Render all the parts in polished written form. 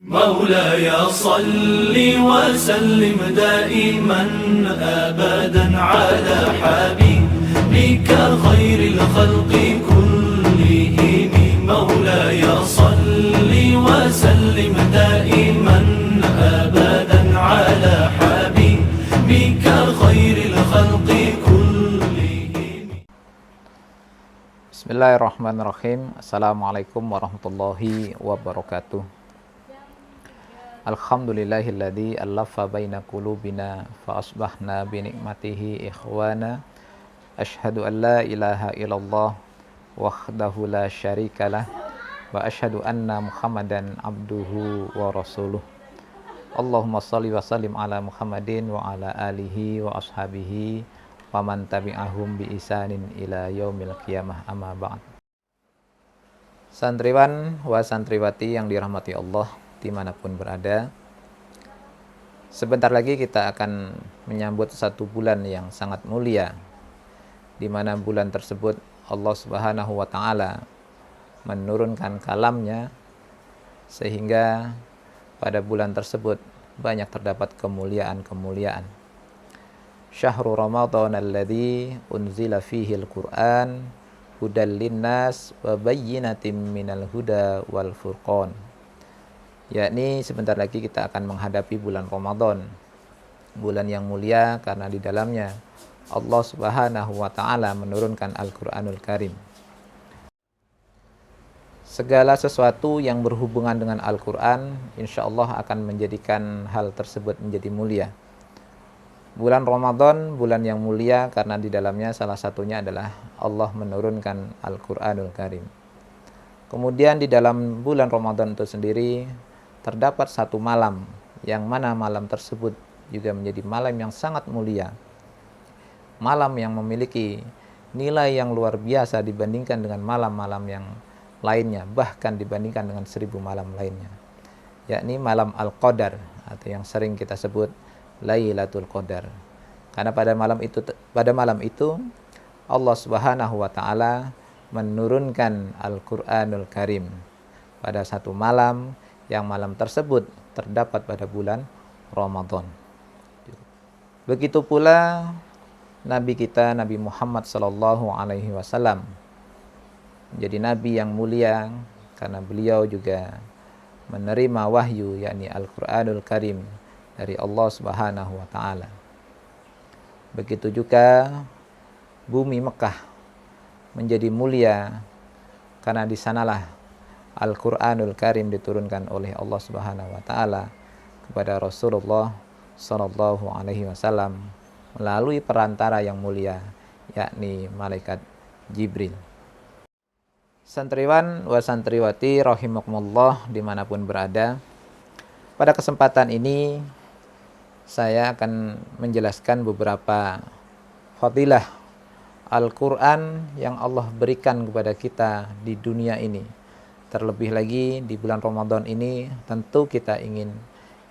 مولاي صل وسلم دائما أبدا على حبيبك خير الخلق كلهم. مولاي صل وسلم دائما أبدا على حبيبك خير الخلق كلهم. Bismillahirrahmanirrahim. Assalamualaikum warahmatullahi wabarakatuh. Alhamdulillahilladzi allafa baina qulubina fa asbahna bi ni'matihi ikhwana. Asyhadu an la ilaha illallah wahdahu la syarikalah wa asyhadu anna Muhammadan abduhu wa rasuluh. Allahumma shalli wa sallim ala Muhammadin wa ala alihi wa ashabihi wa man tabi'ahum bi isanin ila yaumil qiyamah, amma ba'd. Santriwan wa santriwati yang dirahmati Allah dimanapun berada, sebentar lagi kita akan menyambut satu bulan yang sangat mulia, di mana bulan tersebut Allah Subhanahu wa Ta'ala menurunkan kalamnya, sehingga pada bulan tersebut banyak terdapat kemuliaan-kemuliaan. Syahrul Ramadan alladzi unzila fihi al-Qur'an hudal linnas wa bayyinatin minal huda wal furqan. Yakni sebentar lagi kita akan menghadapi bulan Ramadan, bulan yang mulia karena di dalamnya Allah Subhanahu wa Ta'ala menurunkan Al-Qur'anul Karim. Segala sesuatu yang berhubungan dengan Al-Qur'an insyaallah akan menjadikan hal tersebut menjadi mulia. Bulan Ramadan, bulan yang mulia karena di dalamnya salah satunya adalah Allah menurunkan Al-Qur'anul Karim. Kemudian di dalam bulan Ramadan itu sendiri terdapat satu malam, yang mana malam tersebut juga menjadi malam yang sangat mulia. Malam yang memiliki nilai yang luar biasa dibandingkan dengan malam-malam yang lainnya, bahkan dibandingkan dengan 1000 malam lainnya. Yakni malam Al-Qadar, atau yang sering kita sebut Lailatul Qadar. Karena pada malam itu Allah Subhanahu wa Ta'ala menurunkan Al-Qur'anul Karim pada satu malam, yang malam tersebut terdapat pada bulan Ramadan. Begitu pula Nabi kita, Nabi Muhammad sallallahu alaihi wasallam, menjadi nabi yang mulia karena beliau juga menerima wahyu, yakni Al-Qur'anul Karim dari Allah Subhanahu wa Ta'ala. Begitu juga bumi Mekah menjadi mulia karena di sanalah Al-Qur'anul Karim diturunkan oleh Allah Subhanahu wa Ta'ala kepada Rasulullah sallallahu alaihi wasallam melalui perantara yang mulia, yakni malaikat Jibril. Santriwan wa santriwati rahimakumullah dimanapun berada, pada kesempatan ini saya akan menjelaskan beberapa fadilah Al-Quran yang Allah berikan kepada kita di dunia ini. Terlebih lagi di bulan Ramadan ini, tentu kita ingin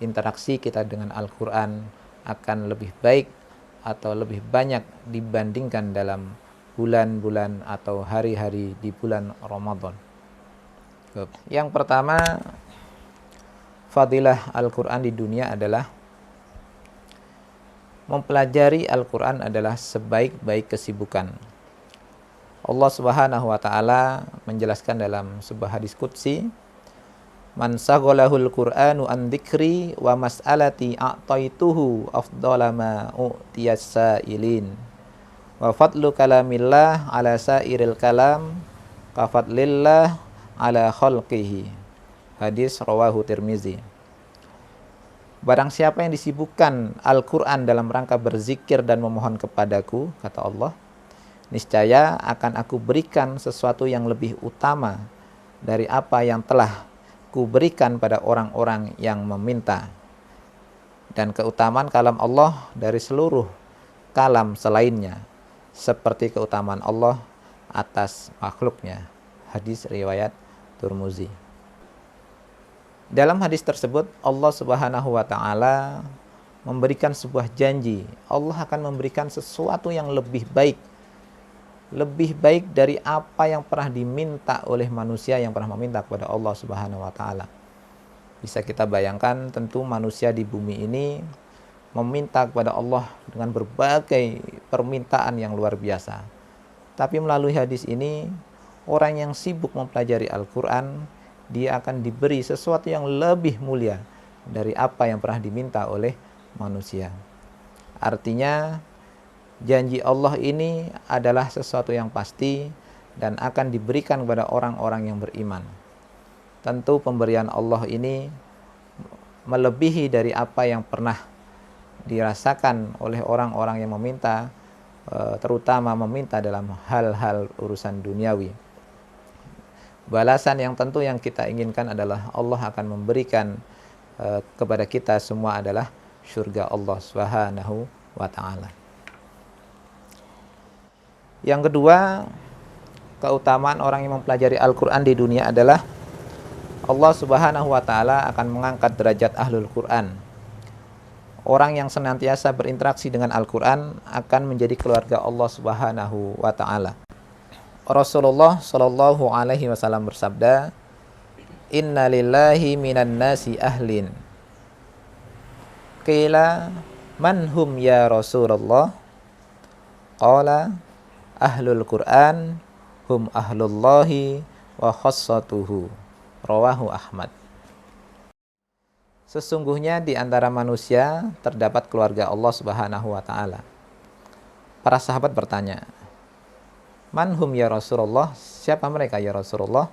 interaksi kita dengan Al-Quran akan lebih baik atau lebih banyak dibandingkan dalam bulan-bulan atau hari-hari di bulan Ramadan. Yang pertama, fadilah Al-Quran di dunia adalah mempelajari Al-Quran adalah sebaik-baik kesibukan. Allah Subhanahu wa Ta'ala menjelaskan dalam sebuah hadis qudsi, man saghalahul Qur'anu an dzikri wa mas'alati a'taituhu afdhala ma u'tiyas sa'ilin wa fadlu kalamillah ala sa'iril kalam ka fadlillah ala khalqihi. Hadis rawahu Tirmizi. Barang siapa yang disibukkan Al-Quran dalam rangka berzikir dan memohon kepadaku, kata Allah, niscaya akan aku berikan sesuatu yang lebih utama dari apa yang telah kuberikan pada orang-orang yang meminta. Dan keutamaan kalam Allah dari seluruh kalam selainnya, seperti keutamaan Allah atas makhluknya. Hadis riwayat Tirmizi. Dalam hadis tersebut Allah Subhanahu wa Ta'ala memberikan sebuah janji. Allah akan memberikan sesuatu yang lebih baik dari apa yang pernah diminta oleh manusia yang pernah meminta kepada Allah Subhanahu wa Ta'ala. Bisa kita bayangkan tentu manusia di bumi ini meminta kepada Allah dengan berbagai permintaan yang luar biasa. Tapi melalui hadis ini, orang yang sibuk mempelajari Al-Quran, dia akan diberi sesuatu yang lebih mulia dari apa yang pernah diminta oleh manusia. Artinya, janji Allah ini adalah sesuatu yang pasti dan akan diberikan kepada orang-orang yang beriman. Tentu pemberian Allah ini melebihi dari apa yang pernah dirasakan oleh orang-orang yang meminta, terutama meminta dalam hal-hal urusan duniawi. Balasan yang tentu yang kita inginkan adalah Allah akan memberikan kepada kita semua adalah surga Allah Subhanahu wa ta'ala. Yang kedua, keutamaan orang yang mempelajari Al-Quran di dunia adalah Allah Subhanahu wa ta'ala akan mengangkat derajat ahlul Quran. Orang yang senantiasa berinteraksi dengan Al-Quran akan menjadi keluarga Allah Subhanahu wa ta'ala. Rasulullah Shallallahu alaihi wasallam bersabda, "Inna lillahi minan nasi ahlin." Qila, "Man hum ya Rasulullah?" Qala, "Ahlul Quran hum ahlullahi wa khassatuhu." Rawahu Ahmad. Sesungguhnya di antara manusia terdapat keluarga Allah Subhanahu wa ta'ala. Para sahabat bertanya, "Man hum ya Rasulullah?" Siapa mereka ya Rasulullah?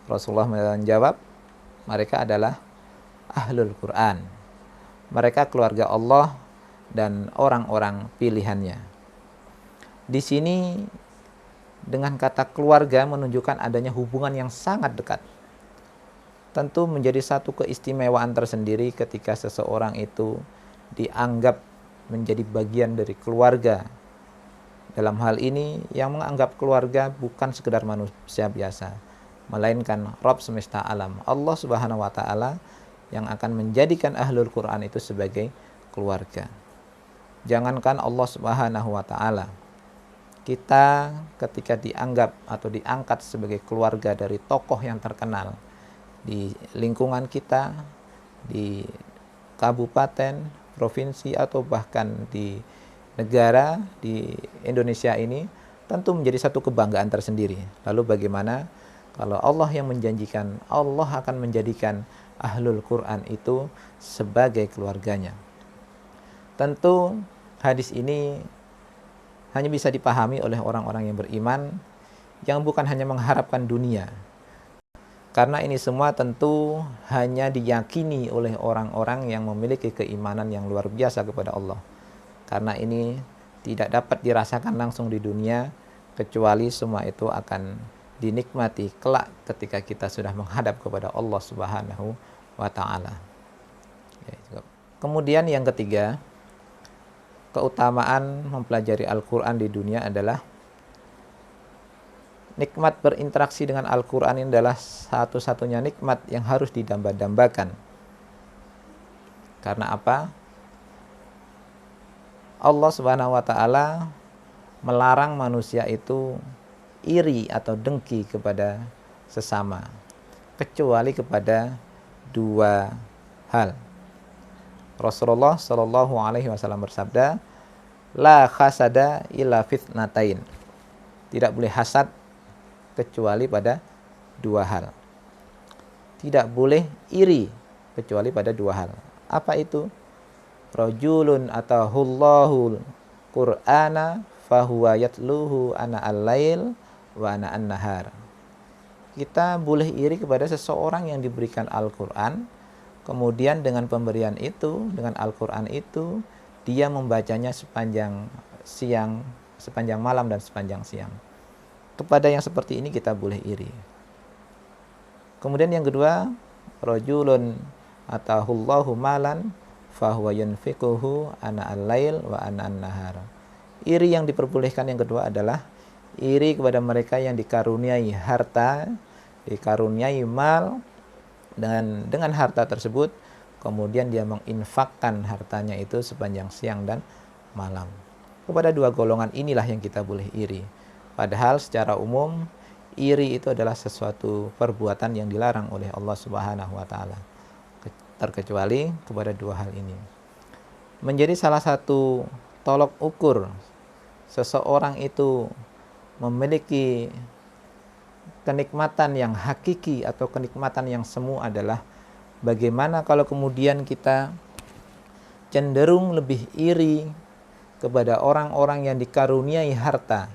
Rasulullah menjawab, mereka adalah ahlul Quran. Mereka keluarga Allah dan orang-orang pilihannya. Di sini dengan kata keluarga menunjukkan adanya hubungan yang sangat dekat. Tentu menjadi satu keistimewaan tersendiri ketika seseorang itu dianggap menjadi bagian dari keluarga. Dalam hal ini, yang menganggap keluarga bukan sekedar manusia biasa, melainkan Rabb semesta alam, Allah Subhanahu wa ta'ala, yang akan menjadikan ahlul Quran itu sebagai keluarga. Jangankan Allah Subhanahu wa ta'ala, kita ketika dianggap atau diangkat sebagai keluarga dari tokoh yang terkenal di lingkungan kita, di kabupaten, provinsi, atau bahkan di negara, di Indonesia ini, tentu menjadi satu kebanggaan tersendiri. Lalu bagaimana kalau Allah yang menjanjikan, Allah akan menjadikan ahlul Quran itu sebagai keluarganya. Tentu hadis ini hanya bisa dipahami oleh orang-orang yang beriman, yang bukan hanya mengharapkan dunia. Karena ini semua tentu hanya diyakini oleh orang-orang yang memiliki keimanan yang luar biasa kepada Allah. Karena ini tidak dapat dirasakan langsung di dunia, kecuali semua itu akan dinikmati kelak ketika kita sudah menghadap kepada Allah Subhanahu wa ta'ala. Kemudian yang ketiga, keutamaan mempelajari Al-Quran di dunia adalah nikmat berinteraksi dengan Al-Quran ini adalah satu-satunya nikmat yang harus didamba-dambakan. Karena apa? Allah Subhanahu wa ta'ala melarang manusia itu iri atau dengki kepada sesama, kecuali kepada dua hal. Rasulullah Shallallahu alaihi wasallam bersabda, "La hasada illa fitnatain." Tidak boleh hasad kecuali pada dua hal. Tidak boleh iri kecuali pada dua hal. Apa itu? Rajulun atahullahul Qur'ana fahuwa yatluhu ana al-lail wa ana an-nahar. Kita boleh iri kepada seseorang yang diberikan Al-Quran, kemudian dengan pemberian itu, dengan Al-Quran itu, dia membacanya sepanjang siang, sepanjang malam dan sepanjang siang. Kepada yang seperti ini kita boleh iri. Kemudian yang kedua, rajulun atahullahu malan fahuwa yunfiquhu ana al-lail wa ana an-nahar. Iri yang diperbolehkan yang kedua adalah iri kepada mereka yang dikaruniai harta, dikaruniai mal, dan dengan harta tersebut kemudian dia menginfakkan hartanya itu sepanjang siang dan malam. Kepada dua golongan inilah yang kita boleh iri. Padahal secara umum iri itu adalah sesuatu perbuatan yang dilarang oleh Allah Subhanahu wa ta'ala. terkecuali kepada dua hal ini. Menjadi salah satu tolok ukur seseorang itu memiliki kenikmatan yang hakiki atau kenikmatan yang semu adalah bagaimana kalau kemudian kita cenderung lebih iri kepada orang-orang yang dikaruniai harta,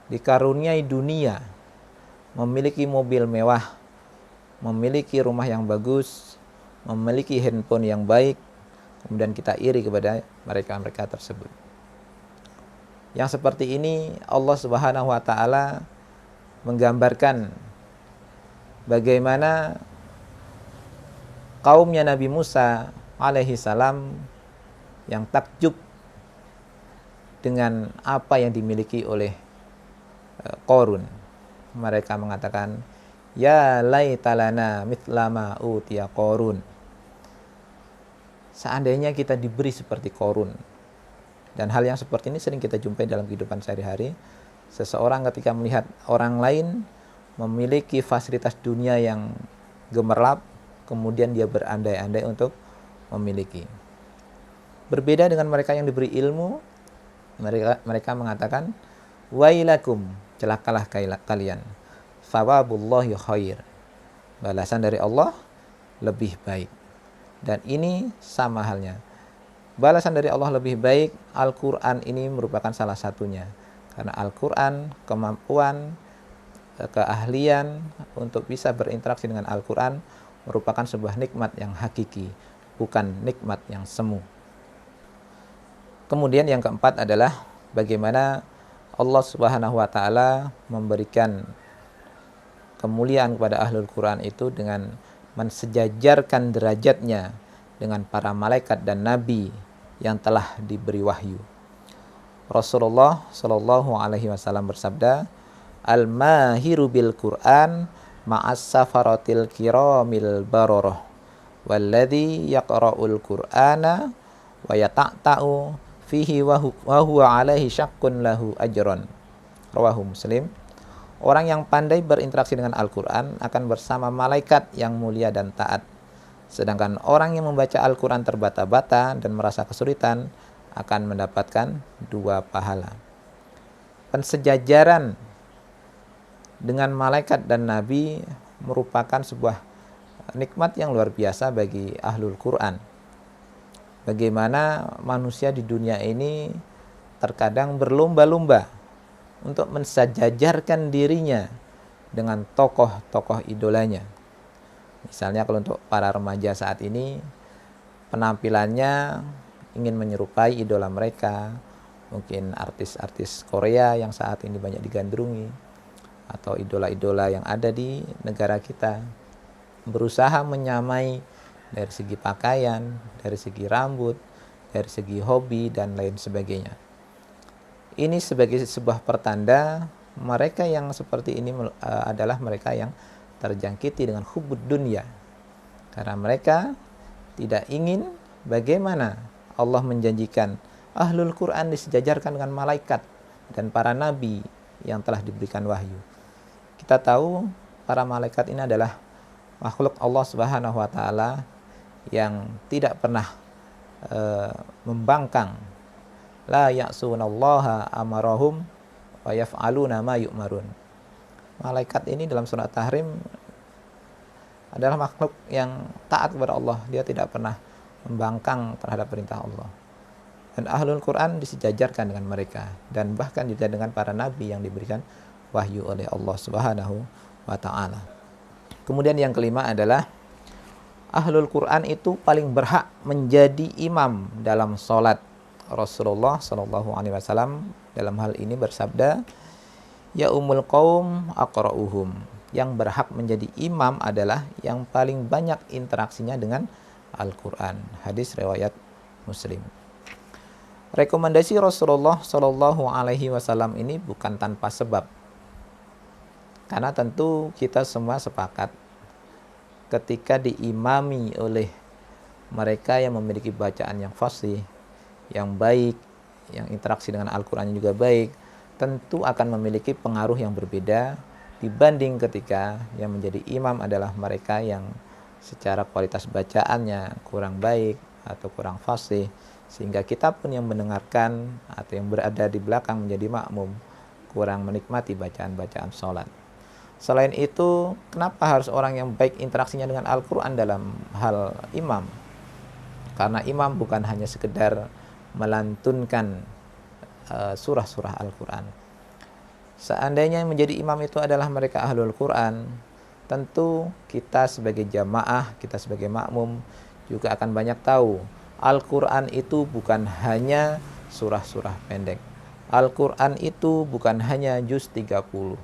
dikaruniai dunia, memiliki mobil mewah, memiliki rumah yang bagus, memiliki handphone yang baik, kemudian kita iri kepada mereka-mereka tersebut. Yang seperti ini Allah Subhanahu wa taala menggambarkan bagaimana kaumnya Nabi Musa alaihi salam yang takjub dengan apa yang dimiliki oleh Qarun. Mereka mengatakan, ya laitalana mithlama utiya Qarun. Seandainya kita diberi seperti Qarun. Dan hal yang seperti ini sering kita jumpai dalam kehidupan sehari-hari. Seseorang ketika melihat orang lain memiliki fasilitas dunia yang gemerlap, kemudian dia berandai-andai untuk memiliki. Berbeda dengan mereka yang diberi ilmu, mereka mengatakan, wailakum, celakalah kalian, thawabullahi khair, balasan dari Allah lebih baik. Dan ini sama halnya, balasan dari Allah lebih baik. Al-Quran ini merupakan salah satunya, karena Al-Quran, kemampuan, keahlian untuk bisa berinteraksi dengan Al-Quran merupakan sebuah nikmat yang hakiki, bukan nikmat yang semu. Kemudian yang keempat adalah bagaimana Allah Subhanahu wa taala memberikan kemuliaan kepada ahlul Quran itu dengan mensejajarkan derajatnya dengan para malaikat dan nabi yang telah diberi wahyu. Rasulullah Shallallahu alaihi wasallam bersabda, al-mahiru bil Quran ma'as safaratil kiramil bararah walladzi yaqra'ul Qur'ana wa yata'ta'u fihi wa huwa alaihi syaqqun lahu ajran. Rawahu Muslim. Orang yang pandai berinteraksi dengan Al-Quran akan bersama malaikat yang mulia dan taat. Sedangkan orang yang membaca Al-Quran terbata-bata dan merasa kesulitan akan mendapatkan 2 pahala. Pensejajaran dengan malaikat dan nabi merupakan sebuah nikmat yang luar biasa bagi ahlul Quran. Bagaimana manusia di dunia ini terkadang berlomba-lomba untuk mensejajarkan dirinya dengan tokoh-tokoh idolanya. Misalnya kalau untuk para remaja saat ini, penampilannya ingin menyerupai idola mereka, mungkin artis-artis Korea yang saat ini banyak digandrungi, atau idola-idola yang ada di negara kita, berusaha menyamai dari segi pakaian, dari segi rambut, dari segi hobi, dan lain sebagainya. Ini sebagai sebuah pertanda mereka yang seperti ini adalah mereka yang terjangkiti dengan hubbud dunya. Karena mereka tidak ingin bagaimana Allah menjanjikan ahlul Quran disejajarkan dengan malaikat dan para nabi yang telah diberikan wahyu. Kita tahu para malaikat ini adalah makhluk Allah Subhanahu wa taala yang tidak pernah membangkang. La ya'sunallaha amarahum wa yaf'aluna ma yu'marun. Malaikat ini dalam surat Tahrim adalah makhluk yang taat kepada Allah. Dia tidak pernah membangkang terhadap perintah Allah. Dan ahlul Quran disejajarkan dengan mereka, dan bahkan juga dengan para nabi yang diberikan wahyu oleh Allah Subhanahu wa taala. Kemudian yang kelima adalah ahlul Quran itu paling berhak menjadi imam dalam sholat. Rasulullah Shallallahu alaihi wasallam dalam hal ini bersabda, ya umul qaum aqra'uhum. Yang berhak menjadi imam adalah yang paling banyak interaksinya dengan Al-Quran. Hadis riwayat Muslim. Rekomendasi Rasulullah Shallallahu alaihi wasallam ini bukan tanpa sebab. Karena tentu kita semua sepakat ketika diimami oleh mereka yang memiliki bacaan yang fasih, yang baik, yang interaksi dengan Al-Quran juga baik, tentu akan memiliki pengaruh yang berbeda dibanding ketika yang menjadi imam adalah mereka yang secara kualitas bacaannya kurang baik atau kurang fasih, sehingga kita pun yang mendengarkan atau yang berada di belakang menjadi makmum kurang menikmati bacaan-bacaan sholat. Selain itu, kenapa harus orang yang baik interaksinya dengan Al-Quran dalam hal imam? Karena imam bukan hanya sekedar melantunkan surah-surah Al-Quran. Seandainya yang menjadi imam itu adalah mereka ahlul Quran, tentu kita sebagai jamaah, kita sebagai makmum juga akan banyak tahu Al-Quran itu bukan hanya surah-surah pendek. Al-Quran itu bukan hanya juz 30.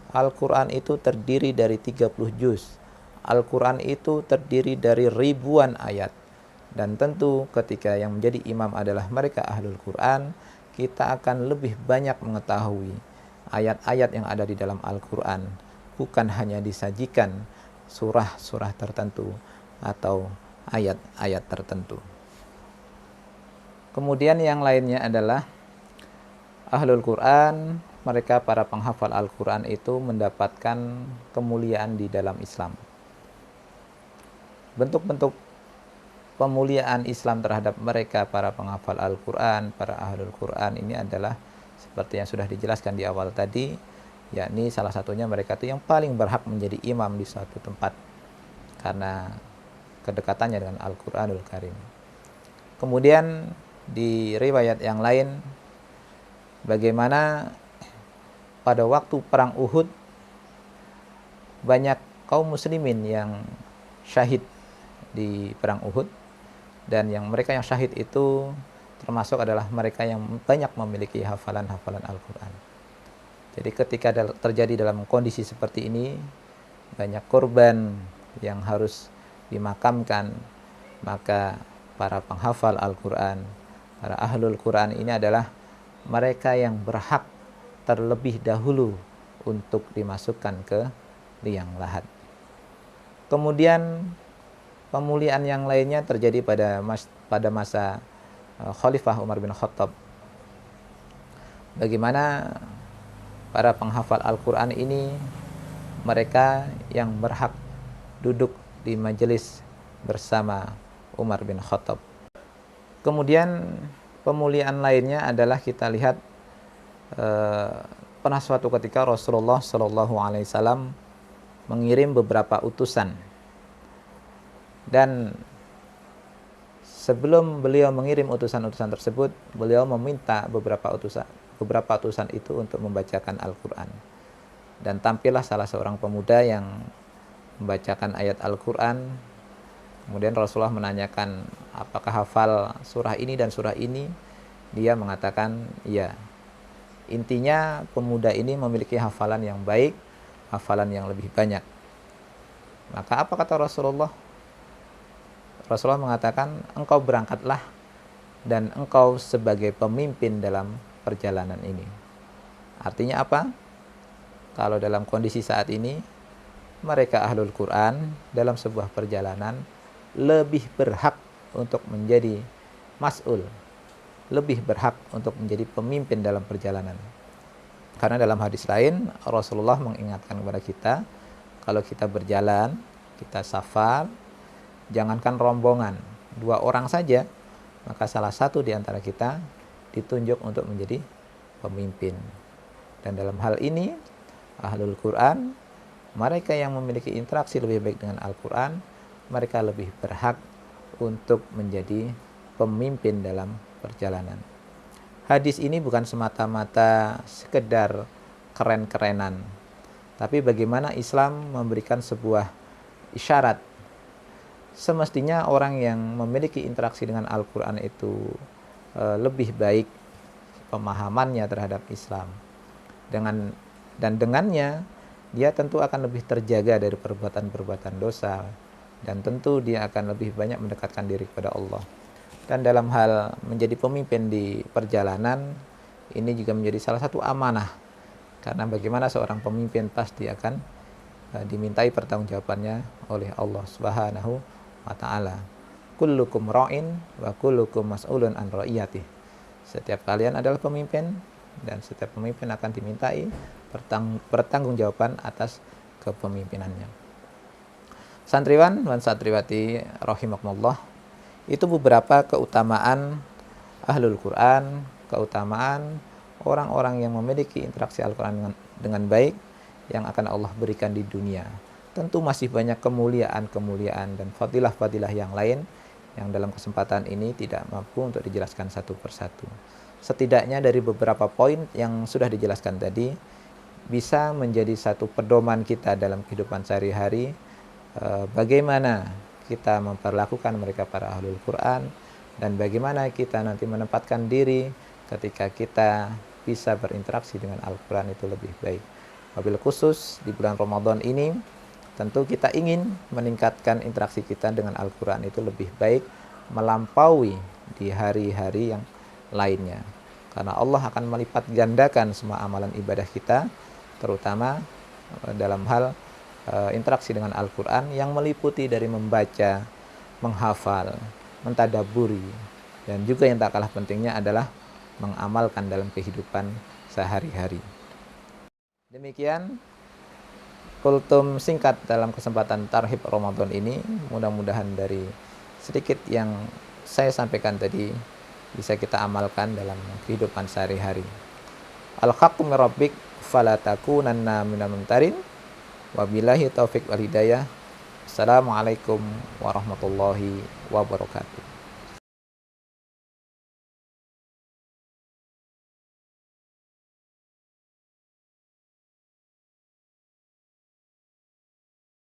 Al-Quran itu terdiri dari 30 juz. Al-Quran itu terdiri dari ribuan ayat. Dan tentu ketika yang menjadi imam adalah mereka ahlul Quran, kita akan lebih banyak mengetahui ayat-ayat yang ada di dalam Al-Quran, bukan hanya disajikan surah-surah tertentu atau ayat-ayat tertentu. Kemudian yang lainnya adalah ahlul Quran, mereka para penghafal Al-Quran itu mendapatkan kemuliaan di dalam Islam. Bentuk-bentuk pemuliaan Islam terhadap mereka para penghafal Al-Quran, para ahlul Quran ini adalah seperti yang sudah dijelaskan di awal tadi, yakni salah satunya mereka itu yang paling berhak menjadi imam di suatu tempat karena kedekatannya dengan Al-Quranul Karim. Kemudian di riwayat yang lain, bagaimana pada waktu perang Uhud banyak kaum muslimin yang syahid di perang Uhud, dan mereka yang syahid itu termasuk adalah mereka yang banyak memiliki hafalan-hafalan Al-Quran. Jadi ketika terjadi dalam kondisi seperti ini, banyak korban yang harus dimakamkan, maka para penghafal Al-Quran, para ahlul Quran ini adalah mereka yang berhak terlebih dahulu untuk dimasukkan ke liang lahat. Kemudian pemuliaan yang lainnya terjadi pada masa Khalifah Umar bin Khattab. Bagaimana para penghafal Al-Quran ini mereka yang berhak duduk di majelis bersama Umar bin Khattab. Kemudian pemuliaan lainnya adalah kita lihat pernah suatu ketika Rasulullah Shallallahu Alaihi Wasallam mengirim beberapa utusan, dan sebelum beliau mengirim utusan-utusan tersebut, beliau meminta beberapa utusan itu untuk membacakan Al-Quran. Dan tampillah salah seorang pemuda yang membacakan ayat Al-Quran. Kemudian Rasulullah menanyakan, apakah hafal surah ini dan surah ini? Dia mengatakan, iya. Intinya pemuda ini memiliki hafalan yang baik, hafalan yang lebih banyak. Maka apa kata Rasulullah? Rasulullah mengatakan, engkau berangkatlah dan engkau sebagai pemimpin dalam perjalanan ini. Artinya apa? Kalau dalam kondisi saat ini, mereka ahlul Quran dalam sebuah perjalanan lebih berhak untuk menjadi mas'ul, lebih berhak untuk menjadi pemimpin dalam perjalanan. Karena dalam hadis lain, Rasulullah mengingatkan kepada kita, kalau kita berjalan, kita safar, jangankan rombongan, 2 orang saja, maka salah satu di antara kita ditunjuk untuk menjadi pemimpin. Dan dalam hal ini, ahlul Quran, mereka yang memiliki interaksi lebih baik dengan Al-Quran, mereka lebih berhak untuk menjadi pemimpin dalam perjalanan. Hadis ini bukan semata-mata sekedar keren-kerenan, tapi bagaimana Islam memberikan sebuah isyarat. Semestinya orang yang memiliki interaksi dengan Al-Quran itu lebih baik pemahamannya terhadap Islam. Dan dengannya, dia tentu akan lebih terjaga dari perbuatan-perbuatan dosa. Dan tentu dia akan lebih banyak mendekatkan diri kepada Allah. Dan dalam hal menjadi pemimpin di perjalanan, ini juga menjadi salah satu amanah. Karena bagaimana seorang pemimpin pasti akan dimintai pertanggungjawabannya oleh Allah Subhanahu wa ta'ala. Kullukum ra'in wa kullukum mas'ulun an ra'iyatih. Setiap kalian adalah pemimpin, dan setiap pemimpin akan dimintai pertanggungjawaban atas kepemimpinannya. Santriwan dan santriwati rahimakumullah, itu beberapa keutamaan ahlul Quran, keutamaan orang-orang yang memiliki interaksi Al-Quran dengan baik yang akan Allah berikan di dunia. Tentu masih banyak kemuliaan-kemuliaan dan fadilah-fadilah yang lain yang dalam kesempatan ini tidak mampu untuk dijelaskan satu persatu. Setidaknya dari beberapa poin yang sudah dijelaskan tadi bisa menjadi satu pedoman kita dalam kehidupan sehari-hari, bagaimana kita memperlakukan mereka para ahlul Quran dan bagaimana kita nanti menempatkan diri ketika kita bisa berinteraksi dengan Al-Quran itu lebih baik. Wabil khusus di bulan Ramadan ini tentu kita ingin meningkatkan interaksi kita dengan Al-Quran itu lebih baik melampaui di hari-hari yang lainnya, karena Allah akan melipat gandakan semua amalan ibadah kita, terutama dalam hal interaksi dengan Al-Quran yang meliputi dari membaca, menghafal, mentadaburi, dan juga yang tak kalah pentingnya adalah mengamalkan dalam kehidupan sehari-hari. Demikian kultum singkat dalam kesempatan Tarhib Ramadan ini. Mudah-mudahan dari sedikit yang saya sampaikan tadi bisa kita amalkan dalam kehidupan sehari-hari. Al-haqqu min rabbik fala takunanna minal mumtarin. Wabillahi taufik wal hidayah. Assalamualaikum warahmatullahi wabarakatuh.